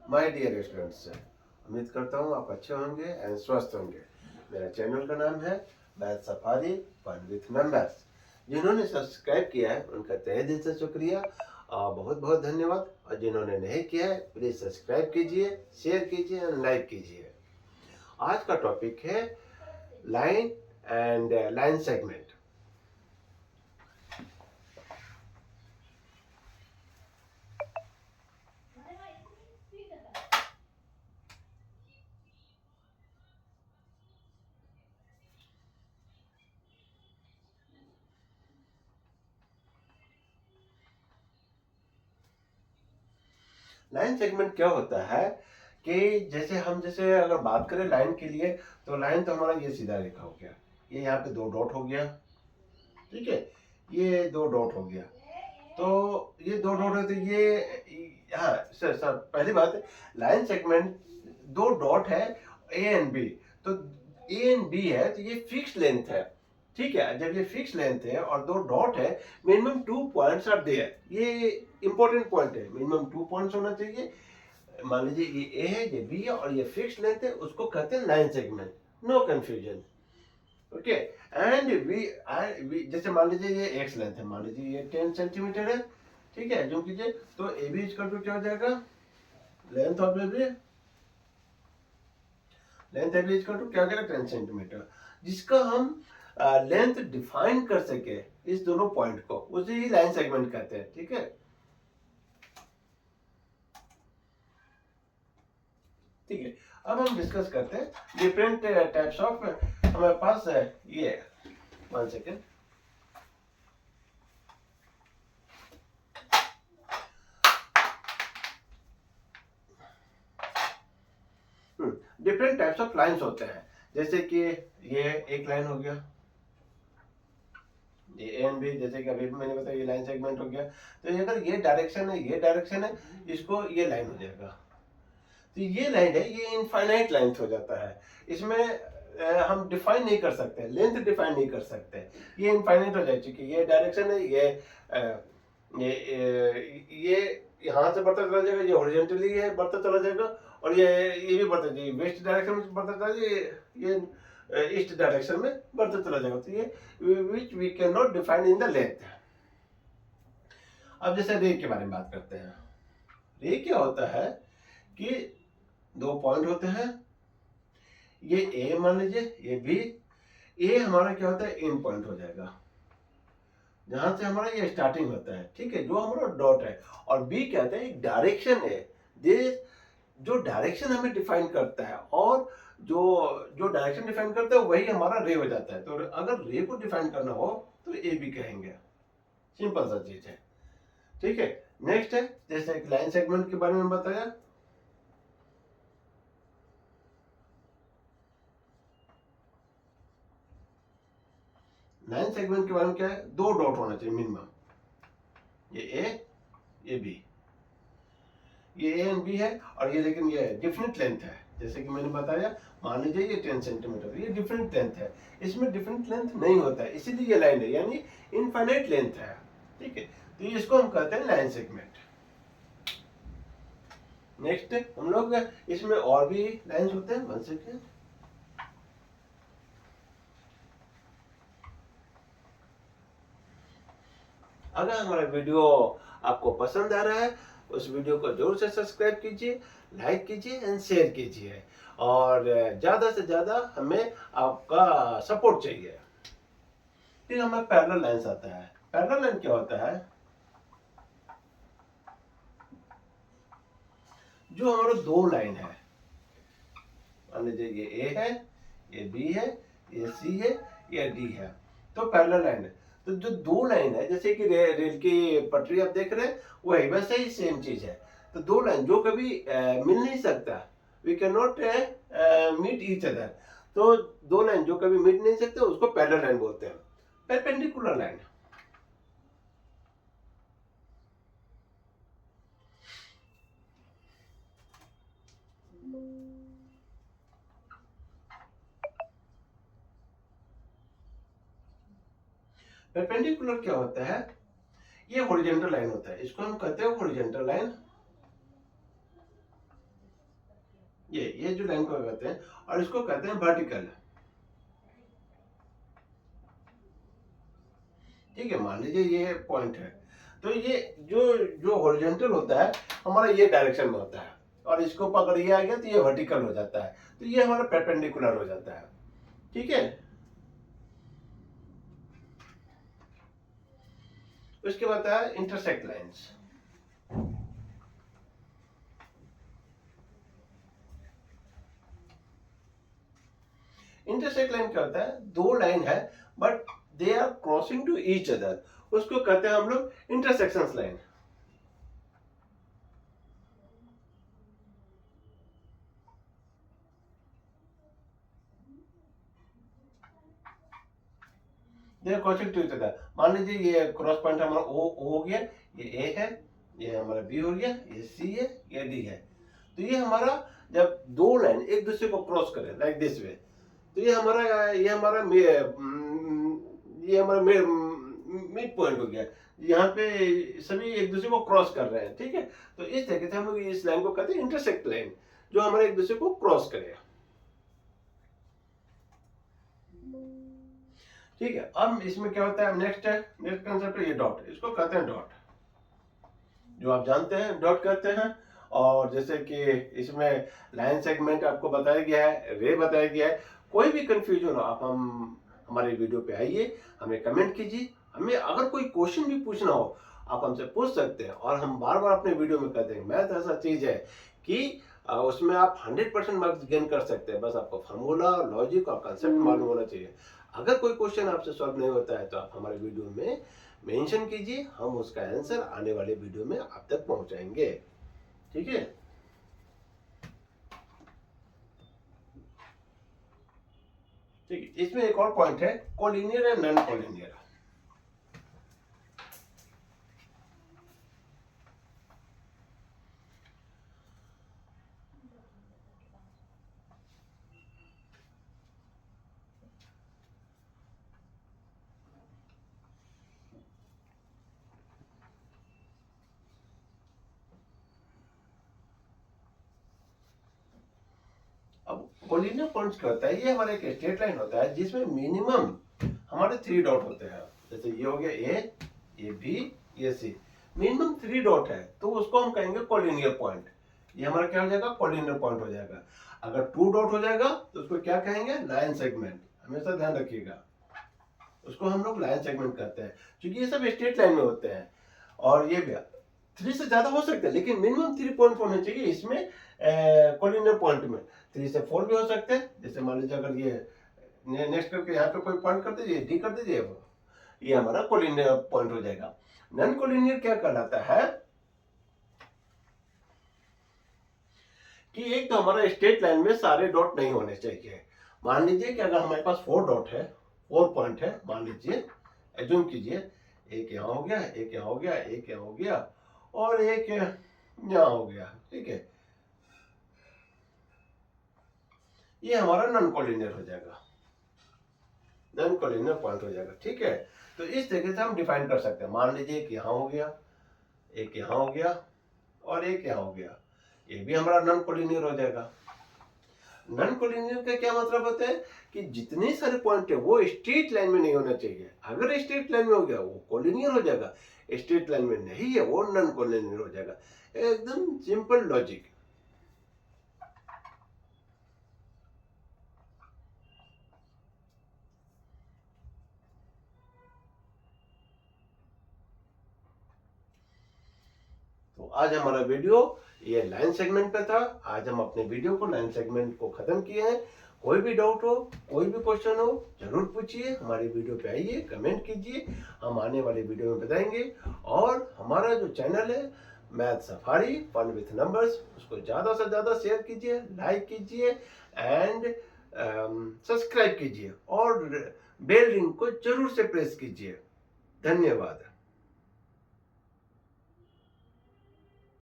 My dear students, उम्मीद करता हूँ आप अच्छे होंगे एंड स्वस्थ होंगे। मेरा चैनल का नाम है math safari fun with numbers. जिन्होंने सब्सक्राइब किया है उनका तहे दिल से शुक्रिया और बहुत बहुत धन्यवाद। और जिन्होंने नहीं किया है प्लीज़ सब्सक्राइब कीजिए, शेयर कीजिए एंड लाइक कीजिए। आज का टॉपिक है line and line segment. Line segment क्या होता है कि जैसे अगर बात करें लाइन के लिए, तो लाइन तो हमारा ये सीधा रेखा हो गया, ये यहाँ पे दो डॉट हो गया, ठीक है, ये दो डॉट हो गया। तो ये दो डॉट है तो ये हाँ सर पहली बात है, लाइन सेगमेंट दो डॉट है ए एंड बी। तो ए एंड बी है तो ये फिक्स लेंथ है, ठीक है। जब ये फिक्स लेंथ है और दो डॉट है, मिनिमम 2 पॉइंट्स आर देयर। ये इंपॉर्टेंट पॉइंट है, मिनिमम 2 पॉइंट्स होना चाहिए। मान लीजिए ये ए है, ये बी है और ये फिक्स लेंथ है, उसको कहते हैं line segment. No confusion, okay. And we जैसे मान लीजिए ये एक्स लेंथ है, मान लीजिए ये 10 सेंटीमीटर है, ठीक है। जो कीजिए तो ए बी इक्वल टू क्या हो जाएगा, length of A B, length A B equal to क्या हो जाएगा 10 सेंटीमीटर। जिसका हम लेंथ डिफाइन कर सके इस दोनों पॉइंट को, उसे ही लाइन सेगमेंट कहते हैं, ठीक है। ठीक है, अब हम डिस्कस करते हैं डिफरेंट टाइप्स ऑफ। हमारे पास ये 1 second, different types of lines होते हैं। जैसे कि ये एक लाइन हो गया, ये ए एंड बी, जैसे कि अभी भी मैंने बताया ये लाइन सेगमेंट हो गया। तो ये अगर ये डायरेक्शन है, ये डायरेक्शन है, इसको ये लाइन हो जाएगा। तो ये लाइन है, ये इनफाइनाइट लेंथ हो जाता है। इसमें हम डिफाइन नहीं कर सकते, लेंथ डिफाइन नहीं कर सकते, ये इनफाइनाइट हो जाए। चूंकि ये डायरेक्शन है, ये यहाँ से बढ़ता चला जाएगा, ये हॉरिजॉन्टली है बढ़ता चला जाएगा, और ये भी बढ़ता जाएगा, वेस्ट डायरेक्शन में बढ़ता चला जाएगा, ये ईस्ट डायरेक्शन में बढ़ता चला जाएगा। तो ये which we can not define in the length. अब जैसे रे के बारे में बात करते हैं। रे क्या होता है कि दो पॉइंट होते हैं, ये ए मान लीजिए, ये बी। ए हमारा क्या होता है, इन पॉइंट हो जाएगा, जहां से हमारा ये स्टार्टिंग होता है, ठीक है, जो हमारा डॉट है। और बी कहते हैं एक डायरेक्शन है, ये जो डायरेक्शन हमें डिफाइन करता है, और जो जो डायरेक्शन डिफाइन करता है वही हमारा रे हो जाता है। तो अगर रे को डिफाइन करना हो तो ए बी कहेंगे, सिंपल सा चीज है, ठीक है। नेक्स्ट है, जैसे एक लाइन सेगमेंट के बारे में बताया। लाइन सेगमेंट के बारे में क्या है, दो डॉट होना चाहिए मिनिमम, ये ए, ये बी, ये ए एंड बी है। और ये लेकिन ये डिफरेंट लेंथ है, जैसे कि मैंने बताया, मान लीजिए ये 10 सेंटीमीटर, ये डिफरेंट लेंथ है, इसमें डिफरेंट लेंथ नहीं होता है, इसीलिए ये लाइन है, यानी इनफाइनाइट लेंथ है, ठीक है। तो इसको हम कहते हैं लाइन सेगमेंट। नेक्स्ट हम लोग इसमें और भी लाइंस होते हैं, 1 सेकेंड। अगर हमारा वीडियो आपको पसंद आ रहा है, उस वीडियो को जरूर से सब्सक्राइब कीजिए, लाइक कीजिए एंड शेयर कीजिए। और ज़्यादा से ज़्यादा हमें आपका सपोर्ट चाहिए। फिर हमें पैरेलल लाइंस आता है। पैरेलल लाइन क्या होता है, जो हमारा दो लाइन है, मान लीजिए ये ए है, ये बी है, ये सी है, ये डी है, तो पैरेलल लाइन है। तो जो दो लाइन है, जैसे कि रेल की पटरी आप देख रहे हैं, वही वैसे ही सेम चीज है। तो दो लाइन जो कभी मिल नहीं सकता, we can not meet each other. तो दो लाइन जो कभी मिट नहीं सकते उसको पैरेलल लाइन बोलते हैं। परपेंडिकुलर लाइन, परपेंडिकुलर क्या होता है, ये हॉरिजॉन्टल लाइन होता है, इसको हम कहते हैं हॉरिजॉन्टल लाइन। ये जो लाइन को कहते हैं, और इसको कहते हैं वर्टिकल। ठीक है, मान लीजिए ये पॉइंट है, तो ये जो जो हॉरिजॉन्टल होता है हमारा ये डायरेक्शन में होता है, और इसको पकड़ ये आ गया तो ये वर्टिकल हो जाता है, तो ये हमारा परपेंडिकुलर हो जाता है। ठीक है, उसके बाद है इंटरसेक्ट लाइंस। इंटरसेक्ट लाइन क्या होता है, दो लाइन है but they are crossing to each other, उसको कहते हैं हम लोग intersections line. They are crossing to each other. मान लीजिए ये क्रॉस पॉइंट हमारा ओ हो गया, ये ए है, ये हमारा बी हो गया, ये सी है, ये डी है। तो ये हमारा जब दो लाइन एक दूसरे को क्रॉस करें लाइक दिस वे, तो ये हमारा मिड पॉइंट हो गया। यहाँ पे सभी एक दूसरे को क्रॉस कर रहे हैं। ठीक है, तो इस तरीके से हम लोग इस लाइन को कहते हैं इंटरसेक्ट लाइन, जो हमारे एक दूसरे को क्रॉस करे। ठीक है, अब इसमें क्या होता है, नेक्स्ट कंसेप्ट है ये डॉट, इसको कहते हैं डॉट, जो आप जानते हैं डॉट कहते हैं। और जैसे कि इसमें लाइन सेगमेंट आपको बताया गया है, रे बताया गया है। कोई भी कंफ्यूजन हो आप हमारे वीडियो पे आइए, हमें कमेंट कीजिए, हमें अगर कोई क्वेश्चन भी पूछना हो आप हमसे पूछ सकते हैं। और हम बार बार अपने वीडियो में कहते हैं मैथ ऐसा चीज है कि उसमें आप 100% मार्क्स गेन कर सकते हैं, बस आपको फार्मूला, लॉजिक और कंसेप्ट मालूम होना चाहिए। अगर कोई क्वेश्चन आपसे सॉल्व नहीं होता है तो आप हमारे वीडियो में मेंशन कीजिए, हम उसका आंसर आने वाले वीडियो में आप तक पहुंचाएंगे। ठीक है, ठीक है, इसमें एक और पॉइंट है, कोलिनियर एंड नॉन कोलिनियर। अब कोलिनियर पॉइंट्स क्या होता है, ये हमारा एक स्ट्रेट लाइन होता है जिसमें मिनिमम हमारे 3 डॉट होते हैं। जैसे ये हो गया ए, ये बी, ये सी, मिनिमम 3 डॉट है, तो उसको हम कहेंगे कोलिनियर पॉइंट। ये हमारा क्या हो जाएगा, कोलिनियर पॉइंट हो जाएगा। अगर 2 डॉट हो जाएगा तो उसको क्या कहेंगे, लाइन सेगमेंट। हमेशा ध्यान रखिएगा, उसको हम लोग लाइन सेगमेंट कहते हैं, क्योंकि ये सब स्ट्रेट लाइन में होते हैं। और ये भी 3 से ज्यादा हो सकता है, लेकिन मिनिमम 3 पॉइंट होने चाहिए इसमें कोलिनियर पॉइंट में। 3 से 4 भी हो सकते हैं। जैसे मान लीजिए अगर ये नेक्स्ट करके यहाँ पे कोई पॉइंट कर दीजिए, डी कर दीजिए, ये हमारा कोलिनियर पॉइंट हो जाएगा। नॉन कोलिनियर क्या कहलाता है कि एक तो हमारा स्ट्रेट लाइन में सारे डॉट नहीं होने चाहिए। मान लीजिए कि अगर हमारे पास 4 डॉट है, 4 पॉइंट है, मान लीजिए, एज्यूम कीजिए, एक यहाँ हो गया, एक यहाँ हो गया, एक यहाँ हो गया, और एक यहाँ हो गया। ठीक है, ये हमारा नॉन कोलिनियर हो जाएगा, नॉन कोलिनियर पॉइंट हो जाएगा। ठीक है, तो इस तरीके से हम डिफाइन कर सकते हैं। मान लीजिए एक यहाँ हो गया, एक यहाँ हो गया, और एक यहाँ हो गया, ये भी हमारा नॉन कोलिनियर हो जाएगा। नॉन कोलिनियर का क्या मतलब होता है कि जितने सारे पॉइंट है वो स्ट्रेट लाइन में नहीं होना चाहिए। अगर स्ट्रेट लाइन में हो गया वो कोलिनियर हो जाएगा, स्ट्रेट लाइन में नहीं है वो नॉन कोलिनियर हो जाएगा। एकदम सिंपल लॉजिक। तो आज हमारा वीडियो ये लाइन सेगमेंट पे था। आज हम अपने वीडियो को लाइन सेगमेंट को खत्म किए हैं। कोई भी डाउट हो, कोई भी क्वेश्चन हो, जरूर पूछिए, हमारे वीडियो पे आइए, कमेंट कीजिए, हम आने वाले वीडियो में बताएंगे। और हमारा जो चैनल है math safari fun with numbers, उसको ज़्यादा से ज़्यादा शेयर कीजिए, लाइक कीजिए एंड सब्सक्राइब कीजिए, और बेल रिंग को जरूर से प्रेस कीजिए। धन्यवाद।